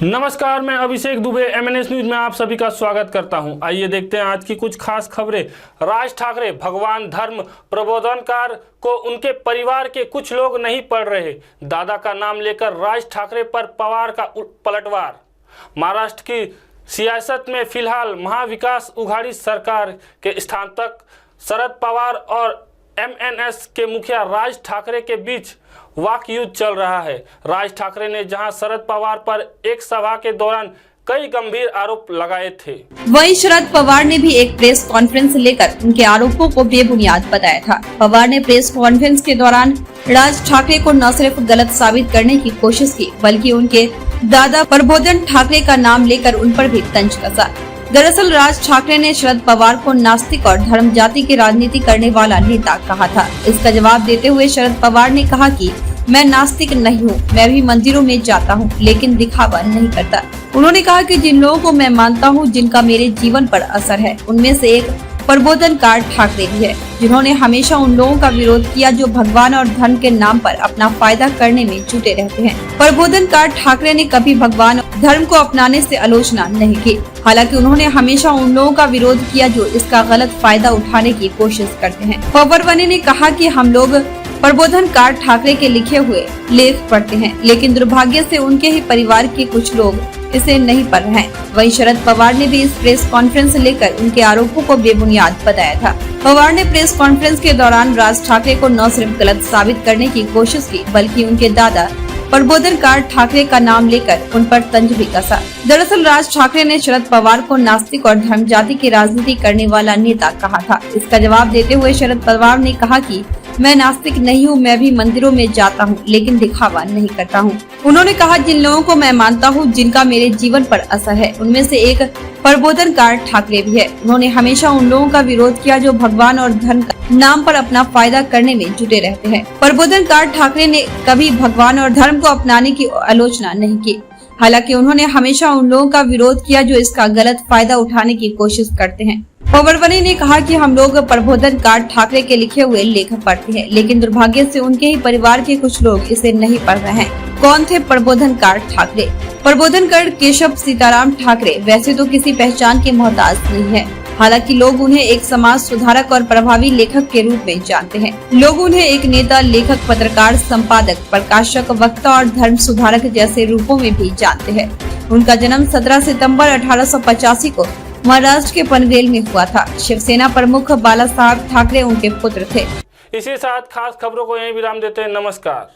नमस्कार, मैं अभिषेक Dubey MNS news में आप सभी का स्वागत करता हूं। आइए देखते हैं आज की कुछ खास खबरें। राज ठाकरे भगवान धर्म प्रबोधनकार को उनके परिवार के कुछ लोग नहीं पढ़ रहे। दादा का नाम लेकर राज ठाकरे पर पवार का पलटवार। महाराष्ट्र की सियासत में फिलहाल महाविकास उघाड़ी सरकार के स्थान तक शरद पवार और MNS के मुखिया राज ठाकरे के बीच वाक युद्ध चल रहा है। राज ठाकरे ने जहां शरद पवार पर एक सभा के दौरान कई गंभीर आरोप लगाए थे, वहीं शरद पवार ने भी एक प्रेस कॉन्फ्रेंस लेकर उनके आरोपों को बेबुनियाद बताया था। पवार ने प्रेस कॉन्फ्रेंस के दौरान राज ठाकरे को न सिर्फ गलत साबित करने की कोशिश की, बल्कि उनके दादा प्रबोधन ठाकरे का नाम लेकर उन पर भी तंज कसा। दरअसल राज ठाकरे ने शरद पवार को नास्तिक और धर्म जाति की राजनीति करने वाला नेता कहा था। इसका जवाब देते हुए शरद पवार ने कहा कि मैं नास्तिक नहीं हूँ, मैं भी मंदिरों में जाता हूँ, लेकिन दिखावा नहीं करता। उन्होंने कहा कि जिन लोगों को मैं मानता हूँ, जिनका मेरे जीवन पर असर है, उनमें से एक प्रबोधनकार ठाकरे भी है, जिन्होंने हमेशा उन लोगों का विरोध किया जो भगवान और धर्म के नाम पर अपना फायदा करने में जुटे रहते हैं। प्रबोधनकार ठाकरे ने कभी भगवान और धर्म को अपनाने से आलोचना नहीं की। हालांकि उन्होंने हमेशा उन लोगों का विरोध किया जो इसका गलत फायदा उठाने की कोशिश करते हैं। पवारवनी ने कहा कि हम लोग प्रबोधनकार ठाकरे के लिखे हुए लेख पढ़ते हैं, लेकिन दुर्भाग्य से उनके ही परिवार के कुछ लोग इसे नहीं पढ़ रहे हैं। वहीं शरद पवार ने भी इस प्रेस कॉन्फ्रेंस लेकर उनके आरोपों को बेबुनियाद बताया था। पवार ने प्रेस कॉन्फ्रेंस के दौरान राज ठाकरे को न सिर्फ गलत साबित करने की कोशिश की, बल्कि उनके दादा प्रबोधनकार ठाकरे का नाम लेकर उन पर तंज भी कसा। दरअसल राज ठाकरे ने शरद पवार को नास्तिक और धर्म जाति की राजनीति करने वाला नेता कहा था। इसका जवाब देते हुए शरद पवार ने कहा कि मैं नास्तिक नहीं हूँ, मैं भी मंदिरों में जाता हूँ, लेकिन दिखावा नहीं करता हूँ। उन्होंने कहा जिन लोगों को मैं मानता हूँ, जिनका मेरे जीवन पर असर है, उनमें से एक प्रबोधनकार ठाकरे भी है। उन्होंने हमेशा उन लोगों का विरोध किया जो भगवान और धर्म का नाम पर अपना फायदा करने में जुटे रहते हैं। प्रबोधनकार ठाकरे ने कभी भगवान और धर्म को अपनाने की आलोचना नहीं की। हालांकि उन्होंने हमेशा उन लोगों का विरोध किया जो इसका गलत फायदा उठाने की कोशिश करते हैं। पवारवनी ने कहा कि हम लोग प्रबोधनकार ठाकरे के लिखे हुए लेख पढ़ते हैं, लेकिन दुर्भाग्य से उनके ही परिवार के कुछ लोग इसे नहीं पढ़ रहे हैं। कौन थे प्रबोधनकार ठाकरे? प्रबोधनकार केशव सीताराम ठाकरे वैसे तो किसी पहचान के मोहताज नहीं है। हालांकि लोग उन्हें एक समाज सुधारक और प्रभावी लेखक के रूप में जानते हैं। लोग उन्हें एक नेता, लेखक, पत्रकार, संपादक, प्रकाशक, वक्ता और धर्म सुधारक जैसे रूपों में भी जानते हैं। उनका जन्म 17 सितंबर 1885 को महाराष्ट्र के पनवेल में हुआ था। शिवसेना प्रमुख बाला साहब ठाकरे उनके पुत्र थे। इसी साथ खास खबरों को यहीं विराम देते हैं। नमस्कार।